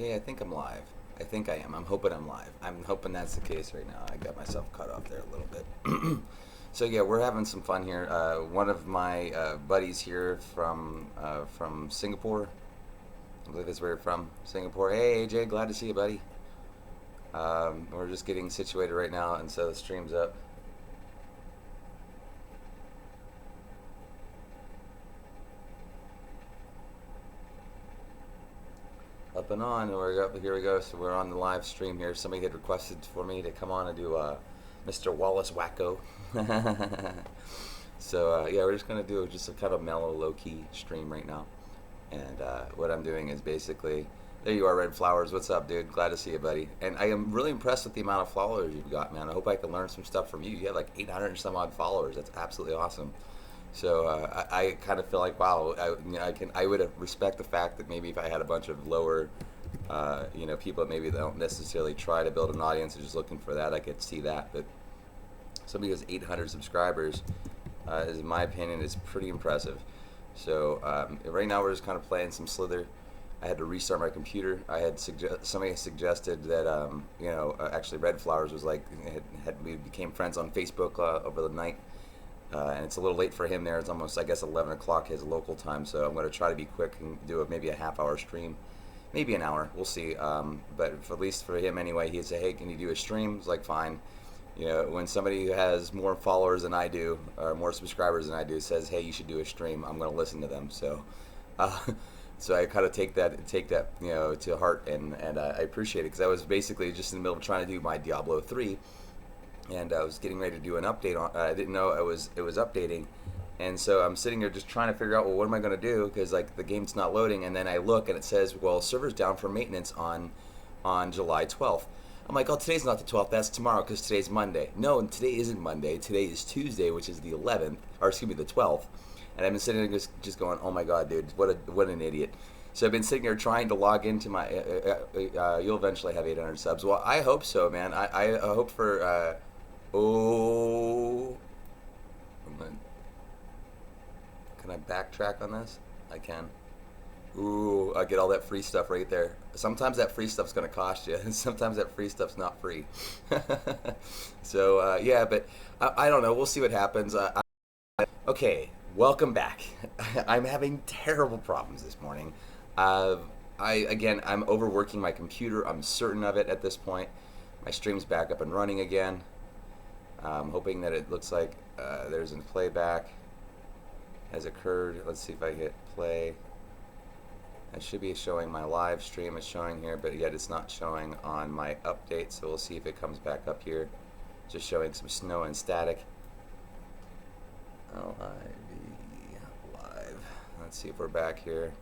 Okay, I think I'm live. I think I am. I'm hoping I'm live. I'm hoping that's the case right now. I got myself cut off there a little bit. So yeah, we're having some fun here. One of my buddies here from Singapore. I believe that's where you're from. Singapore. Hey AJ, glad to see you, buddy. We're just getting situated right now, and so the stream's up. Up and on. We're up. Here we go. So we're on the live stream here. Somebody had requested for me to come on and do Mr. Wallace Wacko. So yeah, we're just gonna do just a kind of mellow, low-key stream right now. And what I'm doing is basically, there you are, Red Flowers. What's up, dude? Glad to see you, buddy. And I am really impressed with the amount of followers you've got, man. I hope I can learn some stuff from you. You have like 800 and some odd followers. That's absolutely awesome. So I kind of feel like, wow, I would respect the fact that maybe if I had a bunch of lower, people that maybe they don't necessarily try to build an audience and just looking for that, I could see that. But somebody who has 800 subscribers, is, in my opinion, is pretty impressive. So right now we're just kind of playing some Slither. I had to restart my computer. I had somebody suggested that actually Red Flowers was like we became friends on Facebook over the night. And it's a little late for him there. It's almost, I guess, 11 o'clock his local time. So I'm going to try to be quick and do maybe a half-hour stream. Maybe an hour. We'll see. But at least for him anyway, he'd say, hey, can you do a stream? It's like, fine. You know, when somebody who has more followers than I do, or more subscribers than I do, says, hey, you should do a stream, I'm going to listen to them. So so I kind of take that to heart, and I appreciate it, because I was basically just in the middle of trying to do my Diablo 3. And I was getting ready to do an update on. I didn't know it was updating, and so I'm sitting here just trying to figure out, well, what am I going to do? Because like the game's not loading, and then I look and it says, well, server's down for maintenance on July 12th. I'm like, oh, today's not the 12th. That's tomorrow, because today's Monday. No, and today isn't Monday. Today is Tuesday, which is the 11th, or excuse me, the 12th. And I've been sitting there just going, oh my God, dude, what an idiot. So I've been sitting here trying to log into my. You'll eventually have 800 subs. Well, I hope so, man. I hope for. Oh, can I backtrack on this? I can. Ooh, I get all that free stuff right there. Sometimes that free stuff's going to cost you. Sometimes that free stuff's not free. So, yeah, but I don't know. We'll see what happens. Okay, welcome back. I'm having terrible problems this morning. I'm overworking my computer. I'm certain of it at this point. My stream's back up and running again. I'm hoping that it looks like there's a playback has occurred. Let's see if I hit play. I should be showing my live stream. It's showing here, but yet it's not showing on my update. So we'll see if it comes back up here. Just showing some snow and static. Live. Let's see if we're back here.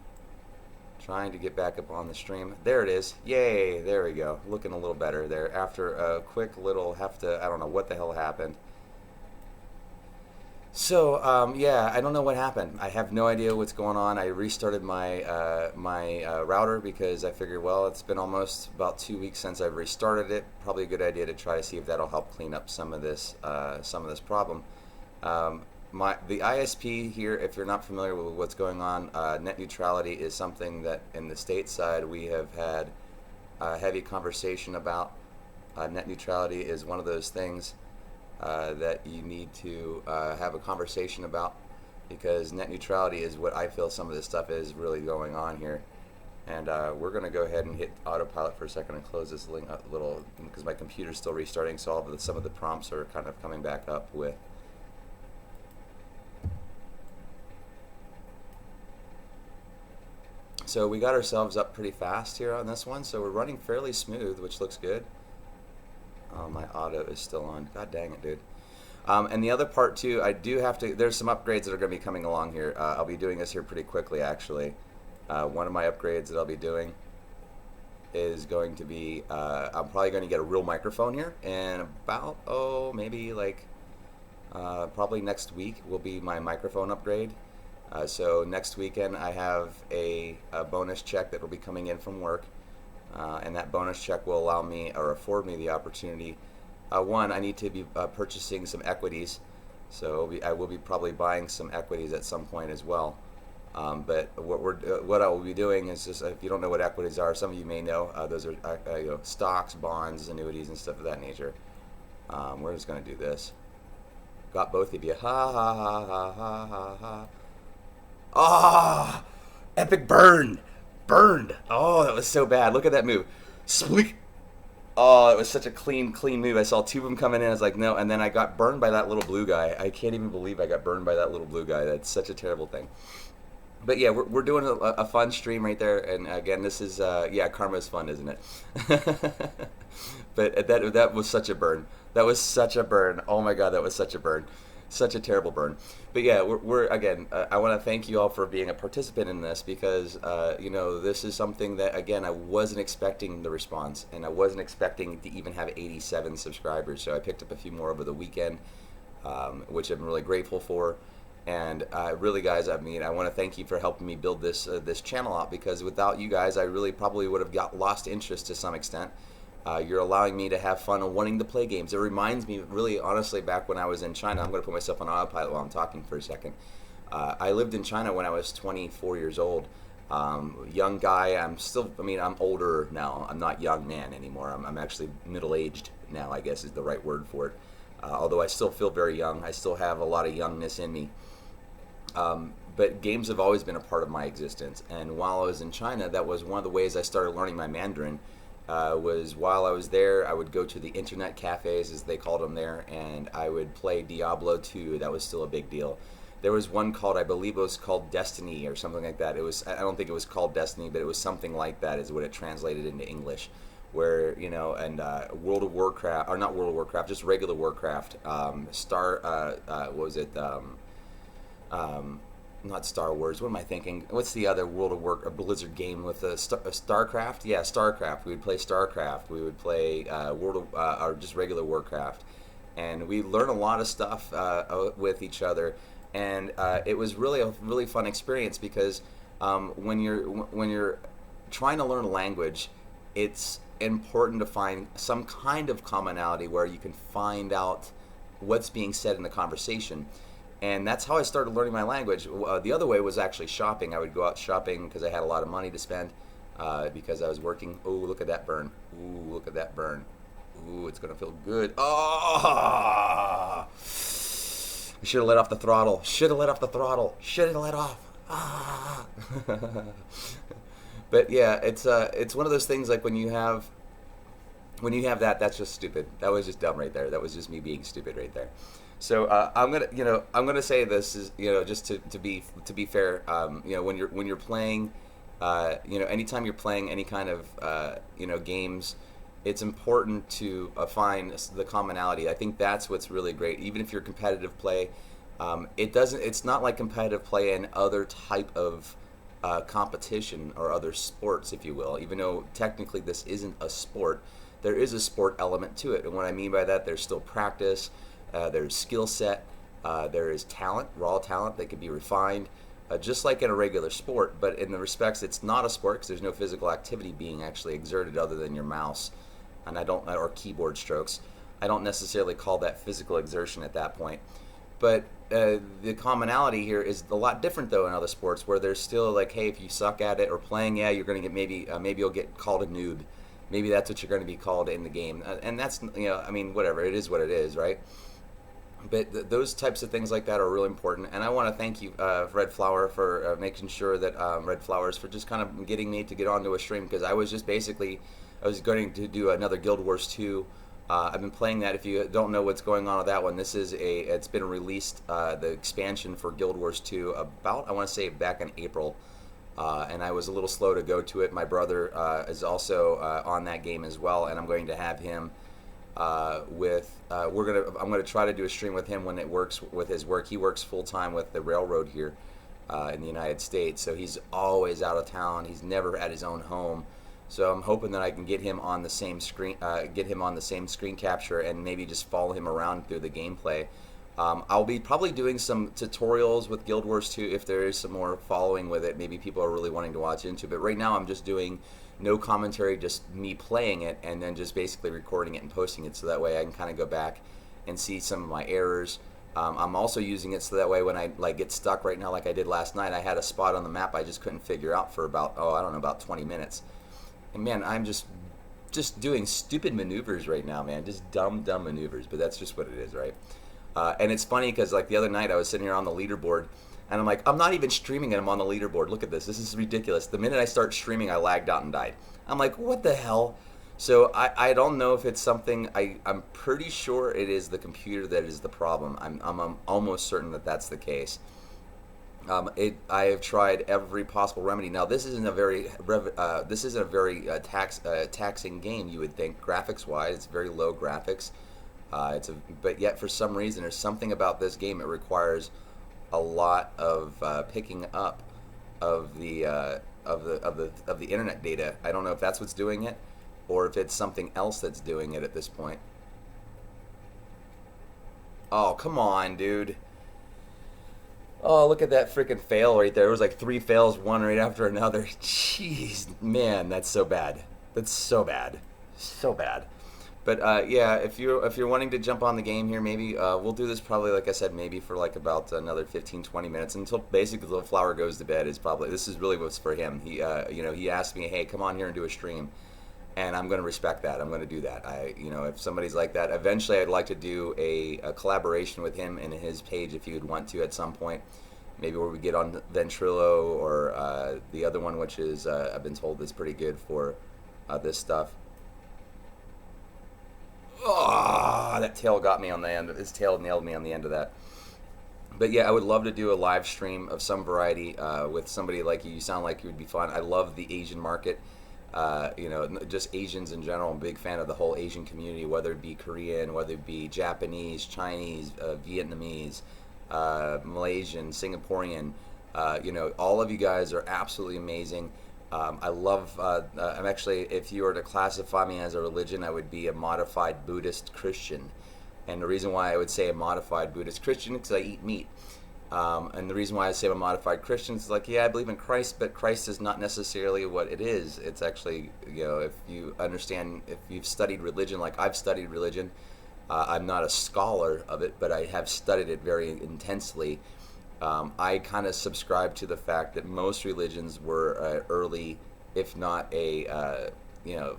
Trying to get back up on the stream. There it is. Yay, there we go. Looking a little better there. After a quick little I don't know what the hell happened. So, yeah, I don't know what happened. I have no idea what's going on. I restarted my router because I figured, well, it's been almost about 2 weeks since I've restarted it. Probably a good idea to try to see if that'll help clean up some of this problem. The ISP here, if you're not familiar with what's going on, net neutrality is something that in the stateside we have had a heavy conversation about. Net neutrality is one of those things that you need to have a conversation about, because net neutrality is what I feel some of this stuff is really going on here. And we're going to go ahead and hit autopilot for a second and close this link a little, because my computer's still restarting, so some of the prompts are kind of coming back up with. So we got ourselves up pretty fast here on this one, so we're running fairly smooth, which looks good. Oh, my auto is still on. God dang it, dude. And the other part too, there's some upgrades that are going to be coming along here. I'll be doing this here pretty quickly, actually. One of my upgrades that I'll be doing is going to be, I'm probably going to get a real microphone here, and about, maybe like, probably next week will be my microphone upgrade. So next weekend I have a bonus check that will be coming in from work, and that bonus check will allow me or afford me the opportunity. One, I need to be purchasing some equities, so I will be probably buying some equities at some point as well. But what I will be doing is just, if you don't know what equities are, some of you may know, those are stocks, bonds, annuities, and stuff of that nature. We're just going to do this. Got both of you. Ha ha ha ha ha ha ha. Ah, epic burn. Burned. Oh, that was so bad. Look at that move. Spleek. Oh, it was such a clean move. I saw two of them coming in. I was like, no. And then I got burned by that little blue guy. I can't even believe I got burned by that little blue guy. That's such a terrible thing. But yeah, we're doing a fun stream right there. And again, this is, karma is fun, isn't it? But that was such a burn. That was such a burn. Oh my God, that was such a burn. Such a terrible burn. But yeah, we're again, I want to thank you all for being a participant in this, because this is something that, again, I wasn't expecting the response, and I wasn't expecting to even have 87 subscribers. So I picked up a few more over the weekend, which I'm really grateful for. And really, guys, I want to thank you for helping me build this channel out, because without you guys, I really probably would have lost interest to some extent. You're allowing me to have fun and wanting to play games. It reminds me, really, honestly, back when I was in China. I'm going to put myself on autopilot while I'm talking for a second. I lived in China when I was 24 years old. Young guy. I'm older now. I'm not young man anymore. I'm actually middle-aged now, I guess is the right word for it. Although I still feel very young. I still have a lot of youngness in me. But games have always been a part of my existence. And while I was in China, that was one of the ways I started learning my Mandarin. Was while I was there, I would go to the internet cafes, as they called them there, and I would play Diablo 2. That was still a big deal. There was one called, I believe it was called Destiny or something like that. I don't think it was called Destiny, but it was something like that is what it translated into English. Where, World of Warcraft, or not World of Warcraft, just regular Warcraft, what was it, not Star Wars. What am I thinking? What's the other World of War, a Blizzard game with StarCraft? Yeah, StarCraft. We would play StarCraft. We would play or just regular Warcraft, and we learn a lot of stuff with each other. And it was really a really fun experience, because when you're trying to learn a language, it's important to find some kind of commonality where you can find out what's being said in the conversation. And that's how I started learning my language. The other way was actually shopping. I would go out shopping because I had a lot of money to spend, because I was working. Oh, look at that burn. Ooh, look at that burn. Ooh, it's going to feel good. Oh! I should have let off the throttle. Should have let off the throttle. Should have let off. Ah! But yeah, it's one of those things, like when you have that, that's just stupid. That was just dumb right there. That was just me being stupid right there. So I'm gonna say this is, just to be fair, when you're playing, anytime you're playing any kind of games, it's important to find the commonality. I think that's what's really great. Even if you're competitive play, it's not like competitive play in other type of competition or other sports, if you will. Even though technically this isn't a sport, there is a sport element to it. And what I mean by that, there's still practice. There's skill set, there is talent, raw talent that can be refined, just like in a regular sport, but in the respects it's not a sport because there's no physical activity being actually exerted other than your mouse, and or keyboard strokes. I don't necessarily call that physical exertion at that point. But the commonality here is a lot different though in other sports, where there's still like, hey, if you suck at it or playing, yeah, you're going to get maybe you'll get called a noob. Maybe that's what you're going to be called in the game, and that's whatever, it is what it is, right? But those types of things like that are really important, and I want to thank you, Red Flower, for making sure that Red Flowers for just kind of getting me to get onto a stream, because I was just basically I was going to do another Guild Wars 2. I've been playing that. If you don't know what's going on with that one, it's been released, the expansion for Guild Wars 2 about, I want to say, back in April, and I was a little slow to go to it. My brother is also on that game as well, and I'm going to have him. I'm gonna try to do a stream with him when it works with his work. He works full time with the railroad here in the United States, so he's always out of town. He's never at his own home. So I'm hoping that I can get him on the same screen, capture, and maybe just follow him around through the gameplay. I'll be probably doing some tutorials with Guild Wars 2 if there is some more following with it. Maybe people are really wanting to watch into. But right now I'm just doing no commentary, just me playing it, and then just basically recording it and posting it, so that way I can kind of go back and see some of my errors, I'm also using it so that way when I like get stuck right now, like I did last night, I had a spot on the map I just couldn't figure out for about, oh, I don't know, about 20 minutes. And man, I'm just doing stupid maneuvers right now, man. Just dumb maneuvers. But that's just what it is, right? And it's funny because like the other night I was sitting here on the leaderboard, and I'm like, I'm not even streaming, and I'm on the leaderboard. Look at this. This is ridiculous. The minute I start streaming, I lagged out and died. I'm like, what the hell? So I don't know if it's something. I'm pretty sure it is the computer that is the problem. I'm almost certain that that's the case. I have tried every possible remedy. Now this isn't a very taxing game. You would think graphics wise, it's very low graphics. But yet for some reason there's something about this game. It requires a lot of picking up of the internet data. I don't know if that's what's doing it, or if it's something else that's doing it at this point. Oh, come on, dude. Oh, look at that freaking fail right there. It was like 3 fails, one right after another. Jeez, man, that's so bad. That's so bad. So bad. But yeah, if you're wanting to jump on the game here, maybe we'll do this probably, like I said, maybe for like about another 15-20 minutes until basically the flower goes to bed. This is really what's for him. He asked me, hey, come on here and do a stream, and I'm going to respect that. I'm going to do that. If somebody's like that, eventually I'd like to do a collaboration with him and his page if you would want to at some point. Maybe where we get on Ventrilo or the other one, which is I've been told is pretty good for this stuff. Oh, that tail got me on the end. His tail nailed me on the end of that. But yeah, I would love to do a live stream of some variety with somebody like you. You sound like you would be fun. I love the Asian market. Just Asians in general. I'm a big fan of the whole Asian community, whether it be Korean, whether it be Japanese, Chinese, Vietnamese, Malaysian, Singaporean. All of you guys are absolutely amazing. I love, I'm actually, if you were to classify me as a religion, I would be a modified Buddhist Christian. And the reason why I would say a modified Buddhist Christian is because I eat meat. And the reason why I say I'm a modified Christian is like, yeah, I believe in Christ, but Christ is not necessarily what it is. It's actually, if you understand, if you've studied religion like I've studied religion, I'm not a scholar of it, but I have studied it very intensely. I kind of subscribe to the fact that most religions were early, if not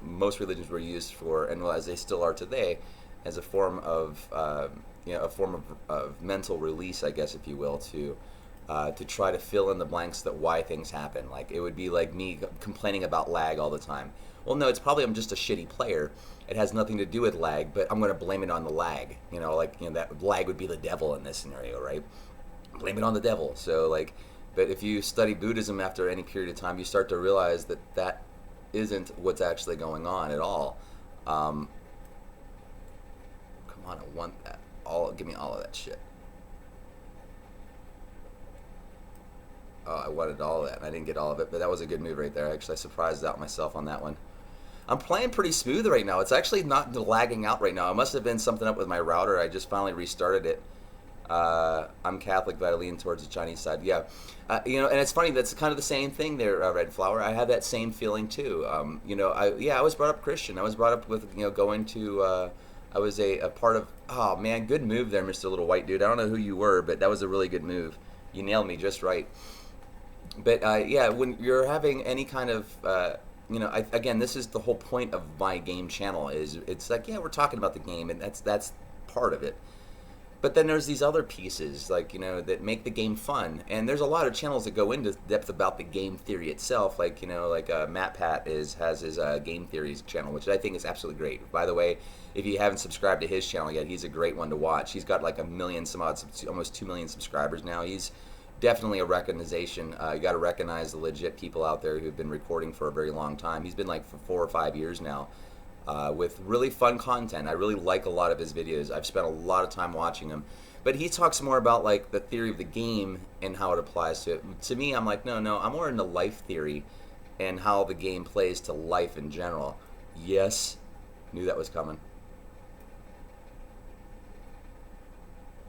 most religions were used for, and as they still are today, as a form of, of mental release, I guess, if you will, to try to fill in the blanks that why things happen. Like it would be like me complaining about lag all the time. Well, no, it's probably I'm just a shitty player. It has nothing to do with lag, but I'm going to blame it on the lag. That lag would be the devil in this scenario, right? Blame it on the devil. So but if you study Buddhism after any period of time, you start to realize that that isn't what's actually going on at all. Come on, I want that. Give me all of that shit. Oh, I wanted all of that, and I didn't get all of it, but that was a good move right there. Actually, I surprised out myself on that one. I'm playing pretty smooth right now. It's actually not lagging out right now. It must have been something up with my router. I just finally restarted it. I'm Catholic, but I lean towards the Chinese side. Yeah, and it's funny. That's kind of the same thing there, Red Flower. I had that same feeling too. I was brought up Christian. I was brought up with going to. I was a part of. Oh man, good move there, Mr. Little White Dude. I don't know who you were, but that was a really good move. You nailed me just right. But when you're having any kind of again, this is the whole point of my game channel. It's like we're talking about the game, and that's part of it. But then there's these other pieces, that make the game fun. And there's a lot of channels that go into depth about the game theory itself. Matt Pat has his game theories channel, which I think is absolutely great. By the way, if you haven't subscribed to his channel yet, he's a great one to watch. He's got like 1 million some odd, almost 2 million subscribers now. He's definitely a recognition. You got to recognize the legit people out there who've been recording for a very long time. He's been for 4 or 5 years now. With really fun content. I really like a lot of his videos. I've spent a lot of time watching him. But he talks more about the theory of the game and how it applies to it. To me, I'm like, no, I'm more into life theory and how the game plays to life in general. Yes, knew that was coming.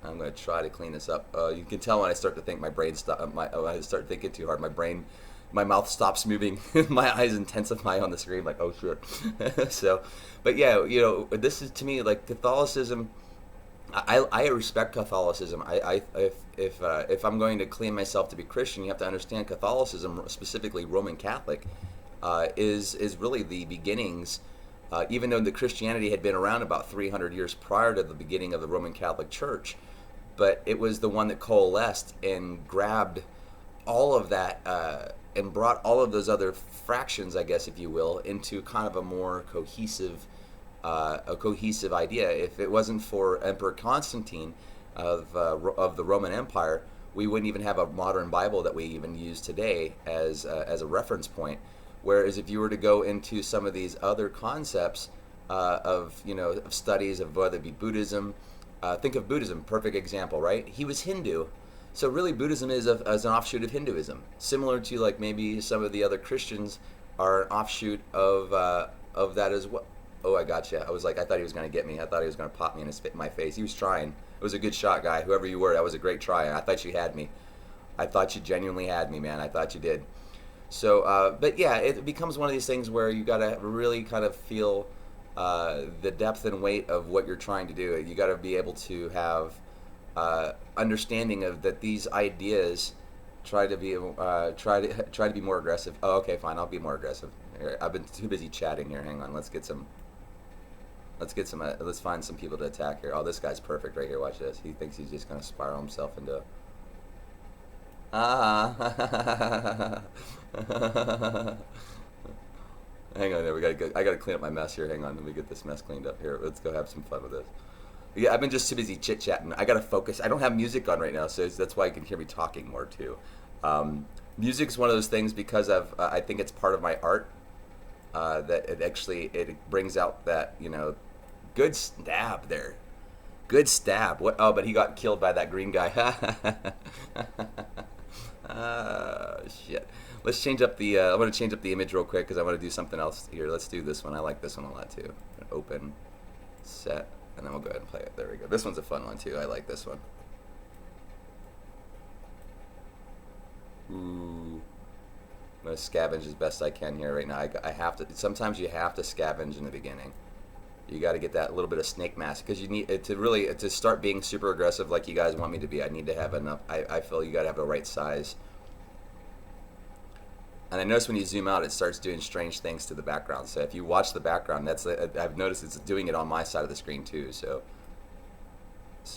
I'm going to try to clean this up. You can tell when I start to think my brain I start thinking too hard. My mouth stops moving. My eyes intensify on the screen. Like, oh shit. So, but yeah, this is to me Catholicism. I respect Catholicism. If I'm going to claim myself to be Christian, you have to understand Catholicism, specifically Roman Catholic, is really the beginnings. Even though the Christianity had been around about 300 years prior to the beginning of the Roman Catholic Church, but it was the one that coalesced and grabbed all of that and brought all of those other fractions, I guess, if you will, into kind of a more cohesive idea. If it wasn't for Emperor Constantine of the Roman Empire, we wouldn't even have a modern Bible that we even use today as a reference point. Whereas if you were to go into some of these other concepts of studies of whether it be Buddhism, think of Buddhism, perfect example, right? He was Hindu. So really, Buddhism is as an offshoot of Hinduism, similar to like maybe some of the other Christians are an offshoot of that as well. Oh, I gotcha. I thought he was going to get me. I thought he was going to pop me in my face. He was trying. It was a good shot, guy. Whoever you were, that was a great try. I thought you had me. I thought you genuinely had me, man. I thought you did. So, but yeah, it becomes one of these things where you got to really kind of feel the depth and weight of what you're trying to do. You got to be able to have understanding of that these ideas try to be more aggressive. Oh, okay, fine. I'll be more aggressive. Here, I've been too busy chatting here. Hang on. Let's find some people to attack here. Oh, this guy's perfect right here. Watch this. He thinks he's just gonna spiral himself into. Hang on there. I gotta clean up my mess here. Hang on. Let me get this mess cleaned up here. Let's go have some fun with this. Yeah, I've been just too busy chit chatting. I gotta focus. I don't have music on right now, so that's why you can hear me talking more too. Music's one of those things because I think it's part of my art. That it brings out that good stab there, good stab. What? Oh, but he got killed by that green guy. Shit. Let's change up the. I want to change up the image real quick because I want to do something else here. Let's do this one. I like this one a lot too. Open, set, and then we'll go ahead and play it. There we go. This one's a fun one too. I like this one. Ooh. I'm going to scavenge as best I can here right now. I have to. Sometimes you have to scavenge in the beginning. You got to get that little bit of snake mask because you need to start being super aggressive like you guys want me to be. I need to have enough. I feel you got to have the right size. And I notice when you zoom out, it starts doing strange things to the background. So if you watch the background, I've noticed it's doing it on my side of the screen too. So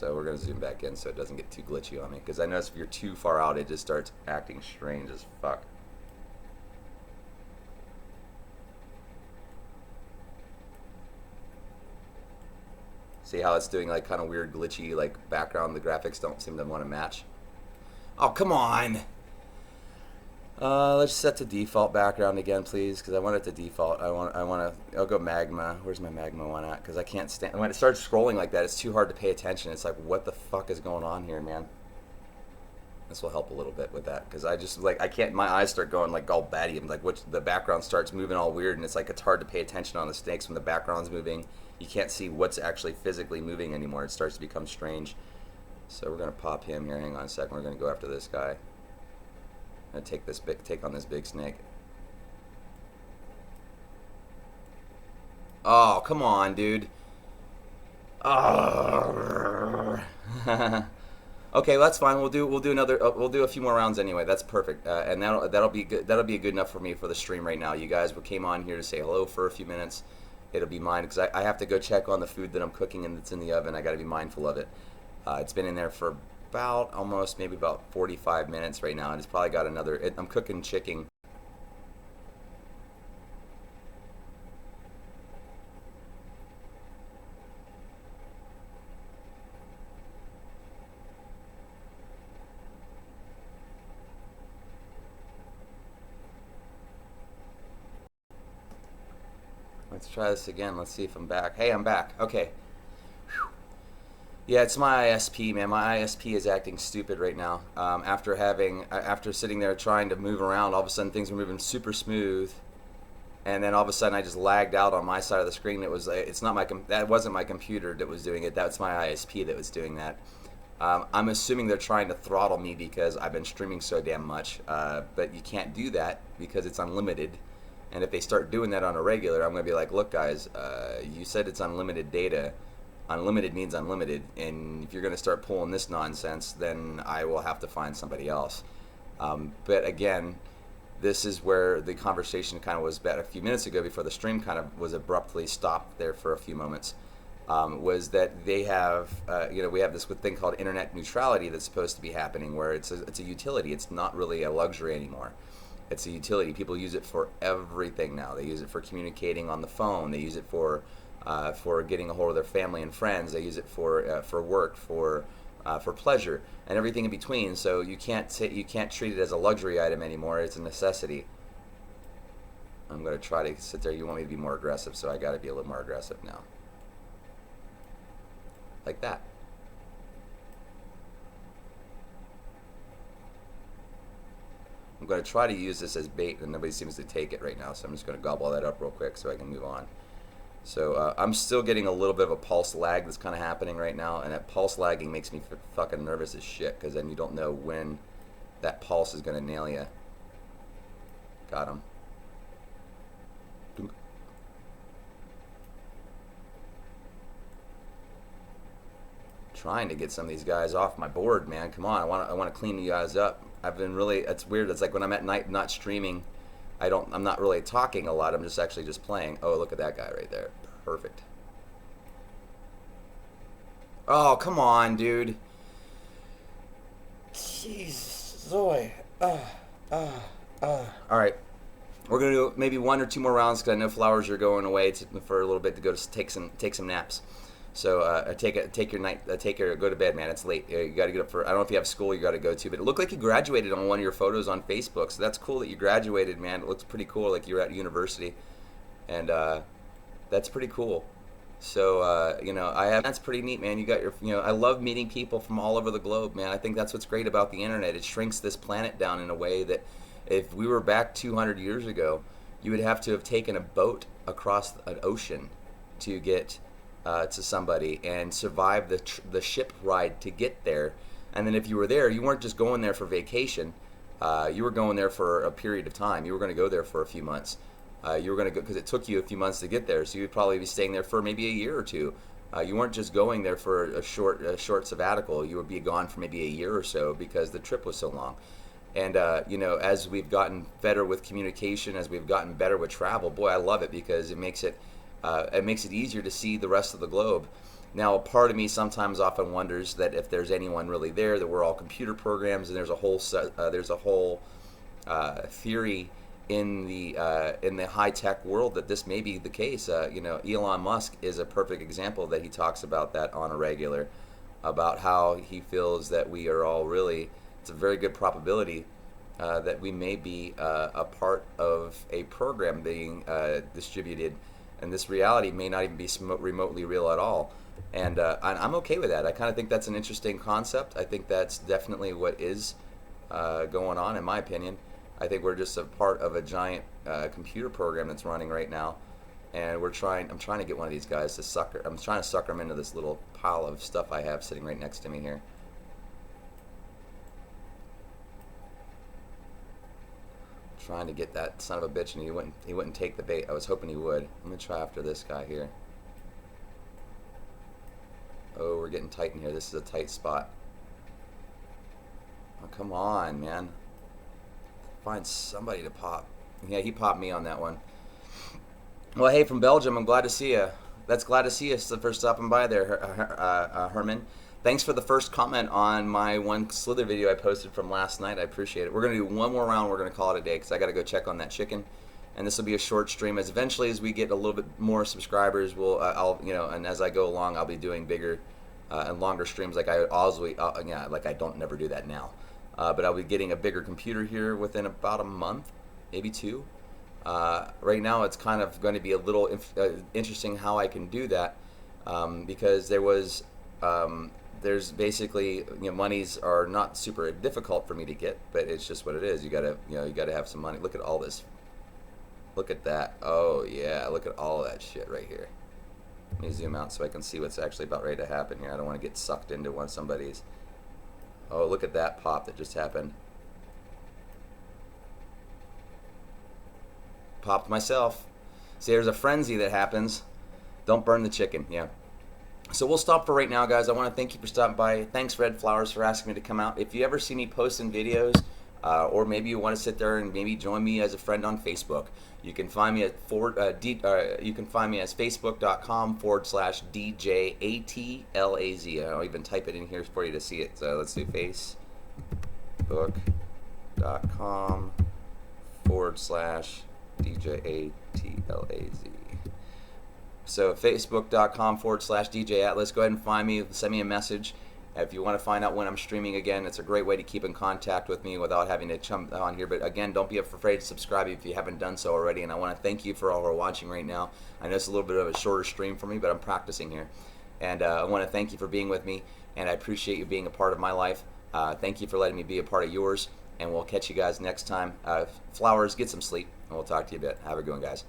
we're going to zoom back in so it doesn't get too glitchy on me because I notice if you're too far out, it just starts acting strange as fuck. See how it's doing like kind of weird glitchy like background. The graphics don't seem to want to match. Oh, come on. Let's set to default background again, please, because I want it to default. I'll go magma. Where's my magma one at? Because I can't stand when it starts scrolling like that. It's too hard to pay attention. It's like, what the fuck is going on here, man? This will help a little bit with that because I just I can't. My eyes start going like all batty and the background starts moving all weird and it's like it's hard to pay attention on the snakes when the background's moving. You can't see what's actually physically moving anymore. It starts to become strange. So we're gonna pop him here. Hang on a second. We're gonna go after this guy. I'm gonna take on this big snake. Oh, come on, dude. Oh. Okay, well, that's fine. We'll do another. We'll do a few more rounds anyway. That's perfect, and that'll be good. That'll be good enough for me for the stream right now. You guys came on here to say hello for a few minutes. It'll be mine because I have to go check on the food that I'm cooking and it's in the oven. I got to be mindful of it. It's been in there for maybe about 45 minutes right now, and it's probably got another. I'm cooking chicken. Let's try this again. Let's see if I'm back. Hey, I'm back. Okay. Whew. Yeah, it's my ISP, man. My ISP is acting stupid right now. After sitting there trying to move around, all of a sudden things were moving super smooth, and then all of a sudden I just lagged out on my side of the screen. It was that wasn't my computer that was doing it. That's my ISP that was doing that. I'm assuming they're trying to throttle me because I've been streaming so damn much. But you can't do that because it's unlimited. And if they start doing that on a regular, I'm going to be like, look, guys, you said it's unlimited data. Unlimited means unlimited, and if you're going to start pulling this nonsense, then I will have to find somebody else. But again, this is where the conversation kind of was about a few minutes ago before the stream kind of was abruptly stopped there for a few moments. Was that they have, we have this thing called internet neutrality that's supposed to be happening, where it's a utility. It's not really a luxury anymore. It's a utility. People use it for everything now. They use it for communicating on the phone. They use it for getting a hold of their family and friends. They use it for work, for pleasure, and everything in between. So you can't treat it as a luxury item anymore. It's a necessity. I'm going to try to sit there. You want me to be more aggressive, so I got to be a little more aggressive now. Like that. I'm going to try to use this as bait, and nobody seems to take it right now, so I'm just going to gobble that up real quick so I can move on. So I'm still getting a little bit of a pulse lag that's kind of happening right now, and that pulse lagging makes me fucking nervous as shit, because then you don't know when that pulse is going to nail you. Got him. Trying to get some of these guys off my board, man. Come on, I want to clean you guys up. I've been really, it's weird. It's like when I'm at night not streaming, I'm not really talking a lot. I'm just actually just playing. Oh, look at that guy right there. Perfect. Oh, come on, dude. Jeez, Zoe. All right. We're gonna do maybe 1 or 2 more rounds because I know Flowers are going away for a little bit to go to take some naps. So go to bed, man. It's late. You got to get up for, I don't know if you have school you got to go to, but it looked like you graduated on one of your photos on Facebook. So that's cool that you graduated, man. It looks pretty cool, like you're at university, and that's pretty cool. So that's pretty neat, man. You got your, I love meeting people from all over the globe, man. I think that's what's great about the internet. It shrinks this planet down in a way that if we were back 200 years ago, you would have to have taken a boat across an ocean to get to somebody and survive the ship ride to get there. And then if you were there, you weren't just going there for vacation. You were going there for a period of time. You were going to go there for a few months. You were going to go because it took you a few months to get there. So you'd probably be staying there for maybe a year or two. You weren't just going there for a short sabbatical. You would be gone for maybe a year or so because the trip was so long. And as we've gotten better with communication, as we've gotten better with travel, boy, I love it because it makes it easier to see the rest of the globe. Now, a part of me sometimes often wonders that if there's anyone really there, that we're all computer programs, and there's a whole theory in the high tech world that this may be the case. Elon Musk is a perfect example that he talks about that on a regular, about how he feels that we are all really. It's a very good probability that we may be a part of a program being distributed. And this reality may not even be remotely real at all. And I'm okay with that. I kind of think that's an interesting concept. I think that's definitely what is going on, in my opinion. I think we're just a part of a giant computer program that's running right now. And I'm trying to get one of these guys to I'm trying to sucker him into this little pile of stuff I have sitting right next to me here. Trying to get that son of a bitch, and he wouldn't take the bait. I was hoping he would. I'm gonna try after this guy here. Oh, we're getting tight in here. This is a tight spot. Oh, come on, man. Find somebody to pop. Yeah, he popped me on that one. Well, hey, from Belgium, I'm glad to see you. That's glad to see you for stopping by there, Herman. Thanks for the first comment on my one Slither video I posted from last night. I appreciate it. We're going to do one more round. We're going to call it a day because I got to go check on that chicken. And this will be a short stream. As eventually as we get a little bit more subscribers, and as I go along, I'll be doing bigger and longer streams. Like I don't never do that now. But I'll be getting a bigger computer here within about a month, maybe 2. Right now, it's kind of going to be a little interesting how I can do that because there's basically monies are not super difficult for me to get, but it's just what it is. You gotta have some money. Look at all this. Look at that. Oh yeah, look at all of that shit right here. Let me zoom out so I can see what's actually about ready to happen here. I don't want to get sucked into somebody's. Oh, look at that pop that just happened. Popped myself. See, there's a frenzy that happens. Don't burn the chicken. Yeah. So we'll stop for right now, guys. I want to thank you for stopping by. Thanks, Red Flowers, for asking me to come out. If you ever see me posting videos, or maybe you want to sit there and maybe join me as a friend on Facebook, you can find me at you can find me as facebook.com/DJATLAZ. I'll even type it in here for you to see it. So let's do facebook.com/DJATLAZ. So facebook.com/DJ Atlaz. Go ahead and find me. Send me a message. If you want to find out when I'm streaming again, it's a great way to keep in contact with me without having to jump on here. But again, don't be afraid to subscribe if you haven't done so already. And I want to thank you for all who are watching right now. I know it's a little bit of a shorter stream for me, but I'm practicing here. And I want to thank you for being with me. And I appreciate you being a part of my life. Thank you for letting me be a part of yours. And we'll catch you guys next time. Flowers, get some sleep. And we'll talk to you a bit. Have a good one, guys.